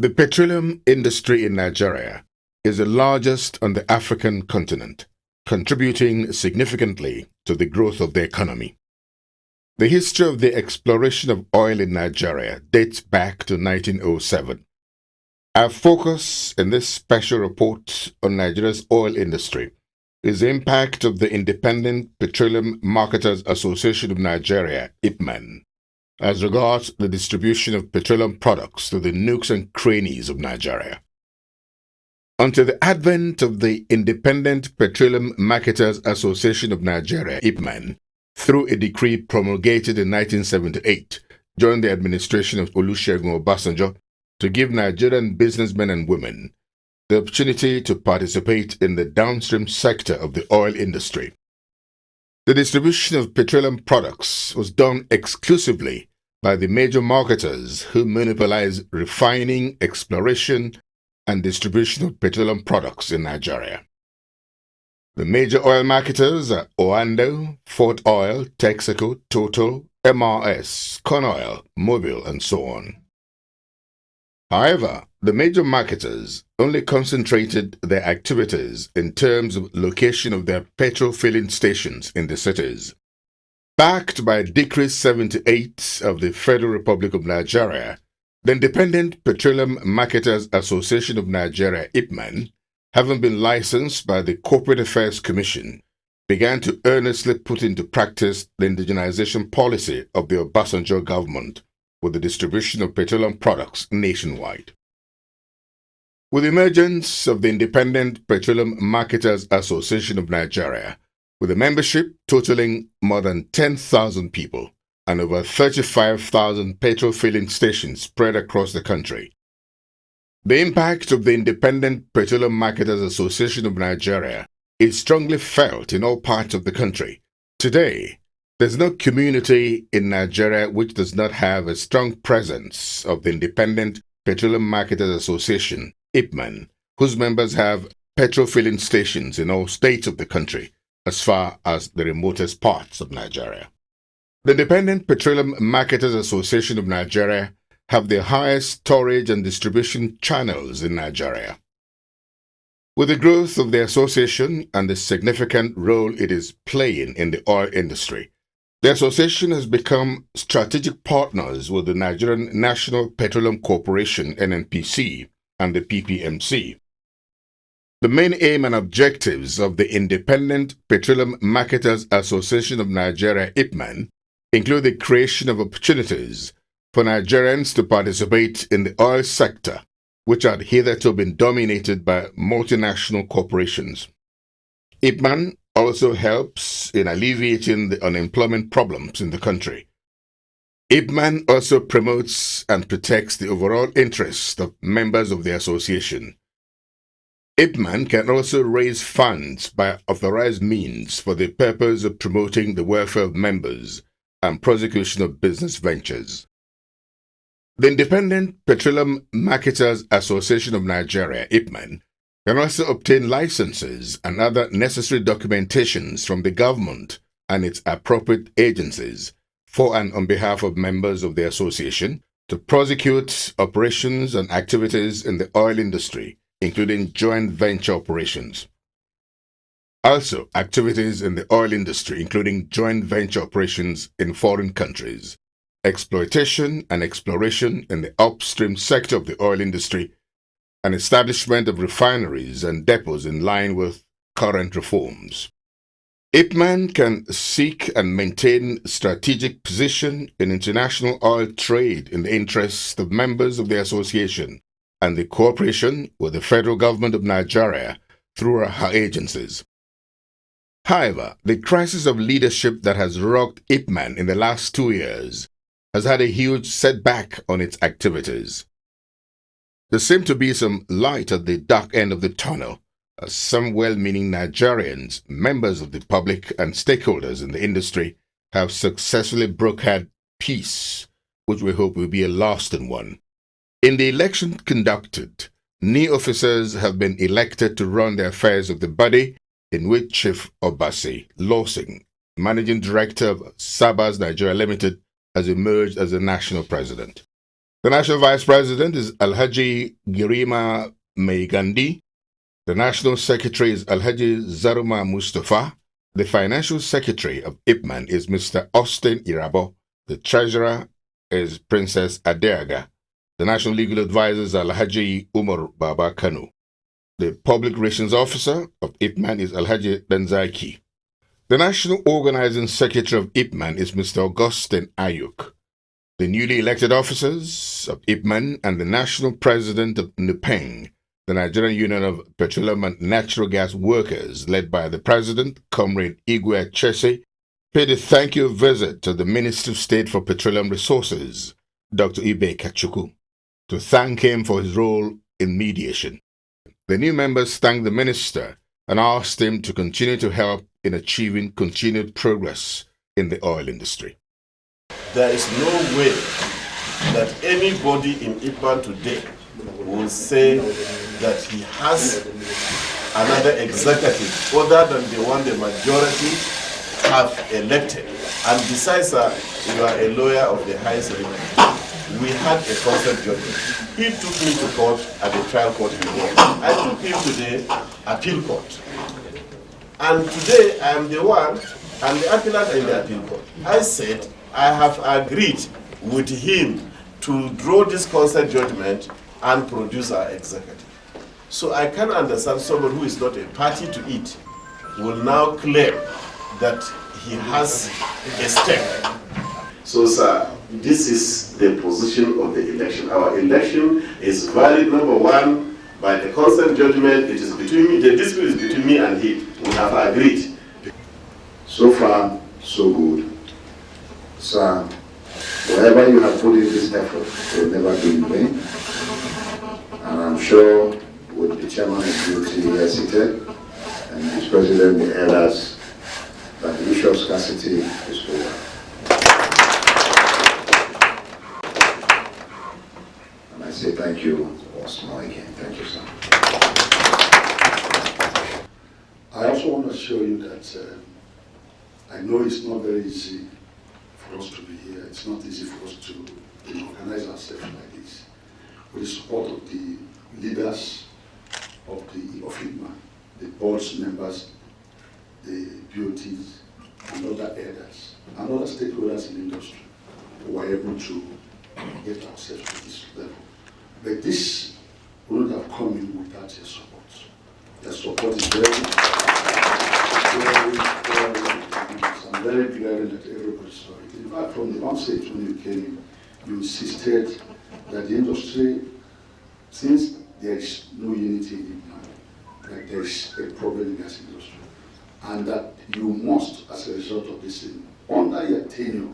The petroleum industry in Nigeria is the largest on the African continent, contributing significantly to the growth of the economy. The history of the exploration of oil in Nigeria dates back to 1907. Our focus in this special report on Nigeria's oil industry is the impact of the Independent Petroleum Marketers Association of Nigeria, Ipman, as regards the distribution of petroleum products to the nooks and crannies of Nigeria. Until the advent of the Independent Petroleum Marketers Association of Nigeria, Ipman, through a decree promulgated in 1978 during the administration of Olusegun Obasanjo to give Nigerian businessmen and women the opportunity to participate in the downstream sector of the oil industry. The distribution of petroleum products was done exclusively by the major marketers who monopolize refining, exploration, and distribution of petroleum products in Nigeria. The major oil marketers are Oando, Fort Oil, Texaco, Total, MRS, Conoil, Mobil, and so on. However, the major marketers only concentrated their activities in terms of location of their petrol filling stations in the cities. Backed by Decree 78 of the Federal Republic of Nigeria, the Independent Petroleum Marketers Association of Nigeria, Ipman, having been licensed by the Corporate Affairs Commission, began to earnestly put into practice the indigenization policy of the Obasanjo government with the distribution of petroleum products nationwide. With the emergence of the Independent Petroleum Marketers Association of Nigeria, with a membership totaling more than 10,000 people and over 35,000 petrol filling stations spread across the country, the impact of the Independent Petroleum Marketers Association of Nigeria is strongly felt in all parts of the country. Today, there's no community in Nigeria which does not have a strong presence of the Independent Petroleum Marketers Association, Ipman, whose members have petrol filling stations in all states of the country, as far as the remotest parts of Nigeria. The Independent Petroleum Marketers Association of Nigeria have the highest storage and distribution channels in Nigeria. With the growth of the association and the significant role it is playing in the oil industry, the association has become strategic partners with the Nigerian National Petroleum Corporation (NNPC) and the PPMC. The main aim and objectives of the Independent Petroleum Marketers Association of Nigeria (Ipman) include the creation of opportunities for Nigerians to participate in the oil sector, which had hitherto been dominated by multinational corporations. Ipman also helps in alleviating the unemployment problems in the country. Ipman also promotes and protects the overall interests of members of the association. Ipman can also raise funds by authorized means for the purpose of promoting the welfare of members and prosecution of business ventures. The Independent Petroleum Marketers Association of Nigeria, Ipman, can also obtain licenses and other necessary documentations from the government and its appropriate agencies for and on behalf of members of the association to prosecute operations and activities in the oil industry, including joint venture operations. Also, activities in the oil industry, including joint venture operations in foreign countries, exploitation and exploration in the upstream sector of the oil industry, and establishment of refineries and depots in line with current reforms. Ipman can seek and maintain strategic position in international oil trade in the interests of members of the association and the cooperation with the federal government of Nigeria through her agencies. However, the crisis of leadership that has rocked Ipman in the last 2 years has had a huge setback on its activities. There seems to be some light at the dark end of the tunnel, as some well-meaning Nigerians, members of the public and stakeholders in the industry, have successfully brokered peace, which we hope will be a lasting one. In the election conducted, new officers have been elected to run the affairs of the body, in which Chief Obasi Lawson, Managing Director of Sabas Nigeria Limited, has emerged as the national president. The National Vice President is Alhaji Girima Meigandi. The National Secretary is Alhaji Zaruma Mustafa. The Financial Secretary of Ipman is Mr. Austin Irabo. The Treasurer is Princess Adeaga. The National Legal Advisor is Alhaji Umar Baba Kanu. The Public Relations Officer of Ipman is Alhaji Danzaki. The National Organizing Secretary of Ipman is Mr. Augustine Ayuk. The newly elected officers of Ipman and the National President of NUPENG, the Nigerian Union of Petroleum and Natural Gas Workers, led by the President, Comrade Igwe Chese, paid a thank you visit to the Minister of State for Petroleum Resources, Dr. Ibe Kachuku, to thank him for his role in mediation. The new members thanked the minister and asked him to continue to help in achieving continued progress in the oil industry. There is no way that anybody in Ipman today will say that he has another executive other than the one the majority have elected. And besides that, you are a lawyer of the highest rank. We had a consent judgment. He took me to court at the trial court in the world. I took him to the appeal court. And today I am the one, and the appellant in the appeal court. I said I have agreed with him to draw this consent judgment and produce our executive. So I can understand someone who is not a party to it will now claim that he has a stake. So, sir, this is the position of the election. Our election is valid, number one, by the consent judgment. It is between me, the dispute is between me and him. We have agreed. So far, so good. Sir, whatever you have put in this effort will never be in vain. And I'm sure with the chairman of duty here seated and his president, the elders, that the issue of scarcity is over. And I say thank you once more again. Thank you, sir. I also want to assure you that I know it's not very easy for us to be here. It's not easy for us to organize ourselves like this. With the support of the leaders of Ipman, the board's members, the BOTs, and other elders, and other stakeholders in the industry, we were able to get ourselves to this level. But this wouldn't have come in without your support. Your support is very I'm very glad that everybody saw it. In fact, from the onset when you came in, you insisted that the industry, since there is no unity in Ipman, that there is a problem in the gas industry, and that you must, as a result of this, under your tenure,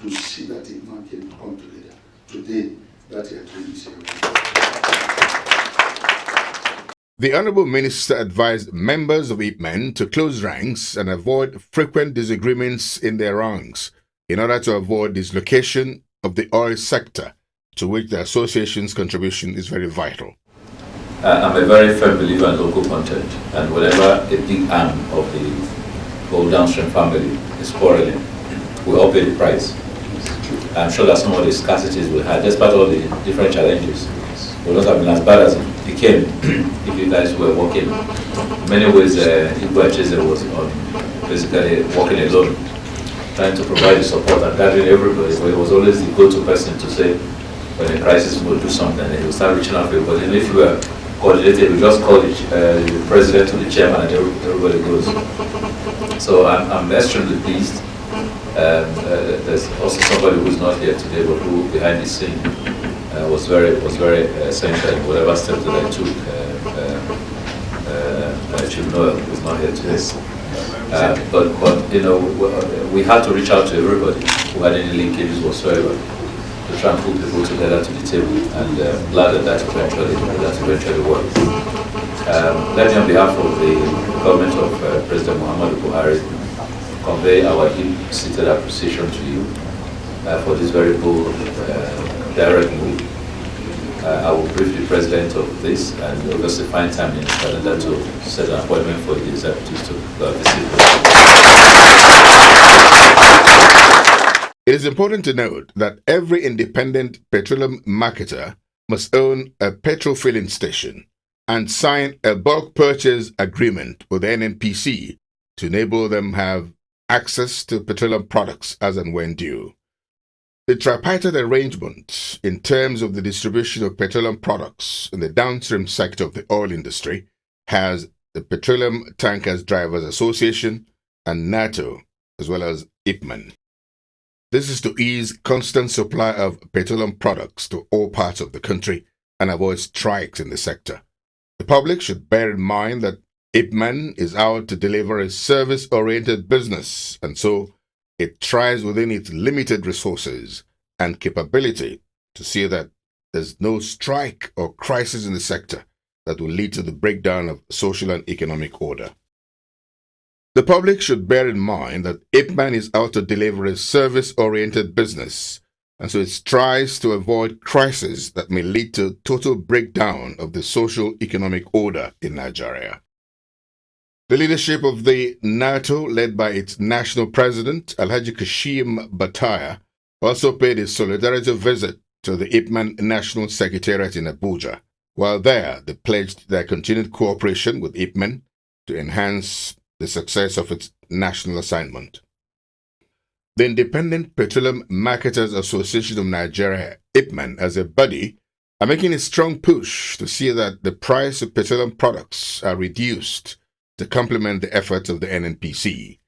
to see that Ipman can come together. Today, that your dream is here. The Honorable Minister advised members of Ipman to close ranks and avoid frequent disagreements in their ranks in order to avoid dislocation of the oil sector, to which the association's contribution is very vital. I'm a very firm believer in local content, and whenever a big arm of the whole downstream family is quarreling, we all pay the price. I'm sure that some of the scarcities we had, despite all the different challenges, would not have been as bad as it became if you guys were working. In many ways, Igwe Chese was basically working alone, trying to provide the support and gathering everybody. So he was always the go-to person to say, when a crisis will do something, and he will start reaching out to everybody. And if you were coordinated, we just call the president or the chairman, and everybody goes. So I'm extremely pleased. There's also somebody who's not here today, but who behind the scene was very essential in whatever steps that I took. Chief Noel, who's not here today. But you know, we had to reach out to everybody who had any linkages whatsoever to try and put people together to the table, and glad that eventually worked. Let me, on behalf of the government of President Muhammadu Buhari, convey our deep-seated appreciation to you for this very bold, direct move. I will brief the president of this, and we'll just find time in the calendar to set an appointment for the executives to visit. It is important to note that every independent petroleum marketer must own a petrol filling station and sign a bulk purchase agreement with the NNPC to enable them have access to petroleum products as and when due. The tripartite arrangement in terms of the distribution of petroleum products in the downstream sector of the oil industry has the Petroleum Tankers Drivers Association and NATO, as well as Ipman. This is to ease constant supply of petroleum products to all parts of the country and avoid strikes in the sector. The public should bear in mind that Ipman is out to deliver a service-oriented business, and so it tries within its limited resources and capability to see that there's no strike or crisis in the sector that will lead to the breakdown of social and economic order. The public should bear in mind that Ipman is out to deliver a service-oriented business, and so it strives to avoid crises that may lead to total breakdown of the social-economic order in Nigeria. The leadership of the NATO, led by its national president, Alhaji Kashim Bataya, also paid a solidarity visit to the Ipman National Secretariat in Abuja. While there, they pledged their continued cooperation with Ipman to enhance the success of its national assignment. The Independent Petroleum Marketers Association of Nigeria, Ipman, as a body, are making a strong push to see that the price of petroleum products are reduced to complement the efforts of the NNPC.